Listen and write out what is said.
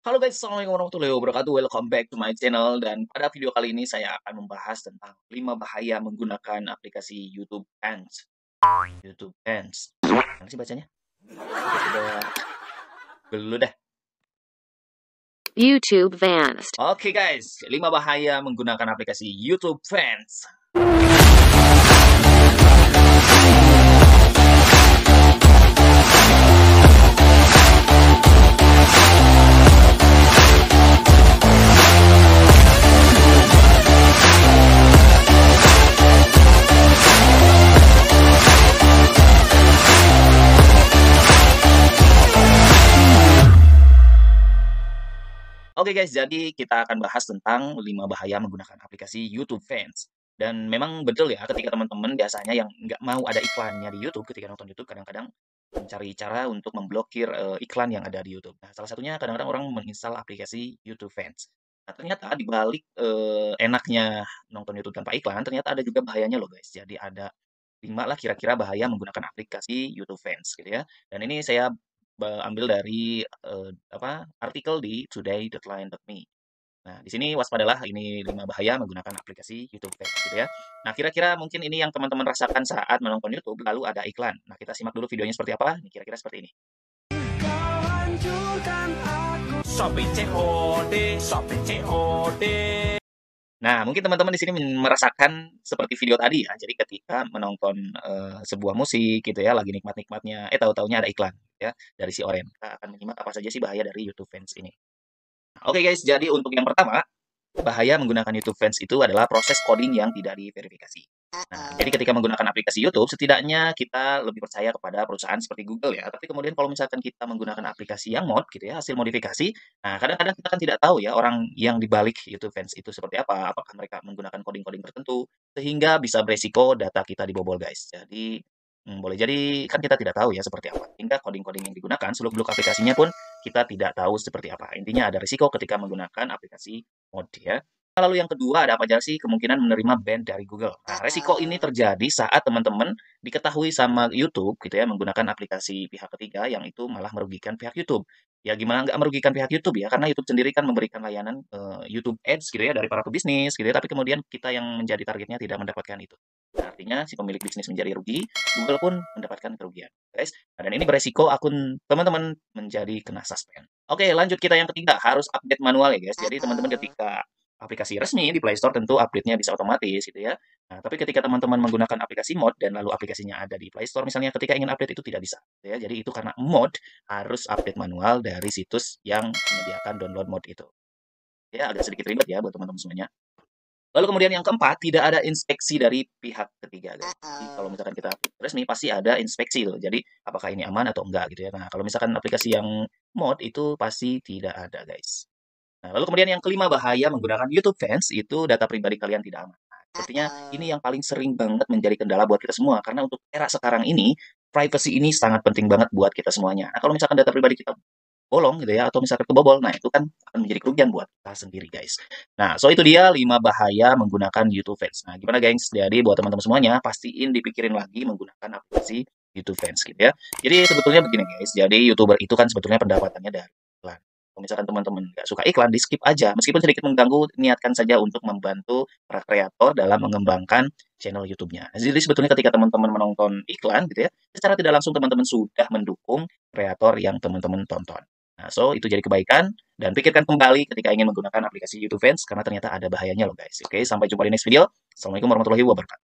Halo guys, assalamualaikum warahmatullahi wabarakatuh. Welcome back to my channel. Dan pada video kali ini saya akan membahas tentang 5 bahaya menggunakan aplikasi YouTube Ads. YouTube Ads. Mana sih bacanya? Udah dulu dah. YouTube Vanced. Oke guys, 5 bahaya menggunakan aplikasi YouTube Fans. Oke guys, jadi kita akan bahas tentang 5 bahaya menggunakan aplikasi YouTube Fans. Dan memang betul ya, ketika teman-teman biasanya yang nggak mau ada iklannya di YouTube, ketika nonton YouTube kadang-kadang mencari cara untuk memblokir iklan yang ada di YouTube. Nah, salah satunya kadang-kadang orang menginstal aplikasi YouTube Fans. Nah, ternyata di balik enaknya nonton YouTube tanpa iklan, ternyata ada juga bahayanya loh guys. Jadi ada 5 lah kira-kira bahaya menggunakan aplikasi YouTube Fans gitu ya. Dan ini saya ambil dari artikel di today.line.me. Nah, di sini waspadalah ini 5 bahaya menggunakan aplikasi YouTube Fans gitu ya. Nah, kira-kira mungkin ini yang teman-teman rasakan saat menonton YouTube lalu ada iklan. Nah, kita simak dulu videonya seperti apa. Nih, kira-kira seperti ini. Shopee COD, Shopee COD. Nah, mungkin teman-teman di sini merasakan seperti video tadi ya. Jadi ketika menonton sebuah musik gitu ya, lagi nikmat-nikmatnya, tahu-taunya ada iklan ya dari si Oren. Kita akan menyimak apa saja sih bahaya dari YouTube Fans ini. Nah, oke guys, jadi untuk yang pertama, bahaya menggunakan YouTube Fans itu adalah proses coding yang tidak diverifikasi. Nah, jadi ketika menggunakan aplikasi YouTube, setidaknya kita lebih percaya kepada perusahaan seperti Google ya. Tapi kemudian kalau misalkan kita menggunakan aplikasi yang mod gitu ya, hasil modifikasi, nah kadang-kadang kita kan tidak tahu ya orang yang dibalik YouTube Fans itu seperti apa. Apakah mereka menggunakan coding-coding tertentu sehingga bisa beresiko data kita dibobol guys. Jadi boleh jadi kan kita tidak tahu ya seperti apa. Hingga coding-coding yang digunakan, seluk-beluk aplikasinya pun kita tidak tahu seperti apa. Intinya ada risiko ketika menggunakan aplikasi mod ya. Lalu yang kedua, ada apa aja sih kemungkinan menerima ban dari Google. Nah, resiko ini terjadi saat teman-teman diketahui sama YouTube gitu ya, menggunakan aplikasi pihak ketiga yang itu malah merugikan pihak YouTube. Ya gimana nggak merugikan pihak YouTube ya, karena YouTube sendiri kan memberikan layanan YouTube Ads gitu ya dari para pebisnis gitu ya, tapi kemudian kita yang menjadi targetnya tidak mendapatkan itu. Nah, artinya si pemilik bisnis menjadi rugi, Google pun mendapatkan kerugian. Guys, nah, dan ini beresiko akun teman-teman menjadi kena suspend. Oke, lanjut kita yang ketiga, harus update manual ya guys. Jadi teman-teman ketika aplikasi resmi di Play Store tentu update-nya bisa otomatis gitu ya. Nah, tapi ketika teman-teman menggunakan aplikasi mod dan lalu aplikasinya ada di Play Store misalnya ketika ingin update itu tidak bisa gitu ya. Jadi itu karena mod harus update manual dari situs yang menyediakan download mod itu. Ya agak sedikit ribet ya buat teman-teman semuanya. Lalu kemudian yang keempat, tidak ada inspeksi dari pihak ketiga guys. Jadi kalau misalkan kita resmi pasti ada inspeksi loh. Jadi apakah ini aman atau enggak gitu ya. Nah, kalau misalkan aplikasi yang mod itu pasti tidak ada guys. Nah, lalu kemudian yang kelima bahaya menggunakan YouTube Fans itu data pribadi kalian tidak aman. Nah, sepertinya ini yang paling sering banget menjadi kendala buat kita semua karena untuk era sekarang ini privacy ini sangat penting banget buat kita semuanya. Nah, kalau misalkan data pribadi kita bolong gitu ya atau misalkan kebobol, nah itu kan akan menjadi kerugian buat kita sendiri guys. Nah, so itu dia 5 bahaya menggunakan YouTube Fans. Nah, gimana guys? Jadi buat teman-teman semuanya pastiin dipikirin lagi menggunakan aplikasi YouTube Fans gitu ya. Jadi sebetulnya begini guys, jadi YouTuber itu kan sebetulnya pendapatannya dari iklan. Kalau misalkan teman-teman nggak suka iklan, di skip aja. Meskipun sedikit mengganggu, niatkan saja untuk membantu para kreator dalam mengembangkan channel YouTube-nya. Jadi sebetulnya ketika teman-teman menonton iklan gitu ya, secara tidak langsung teman-teman sudah mendukung kreator yang teman-teman tonton. Nah, so itu jadi kebaikan dan pikirkan kembali ketika ingin menggunakan aplikasi YouTube Fans karena ternyata ada bahayanya loh guys. Oke, sampai jumpa di next video. Assalamualaikum warahmatullahi wabarakatuh.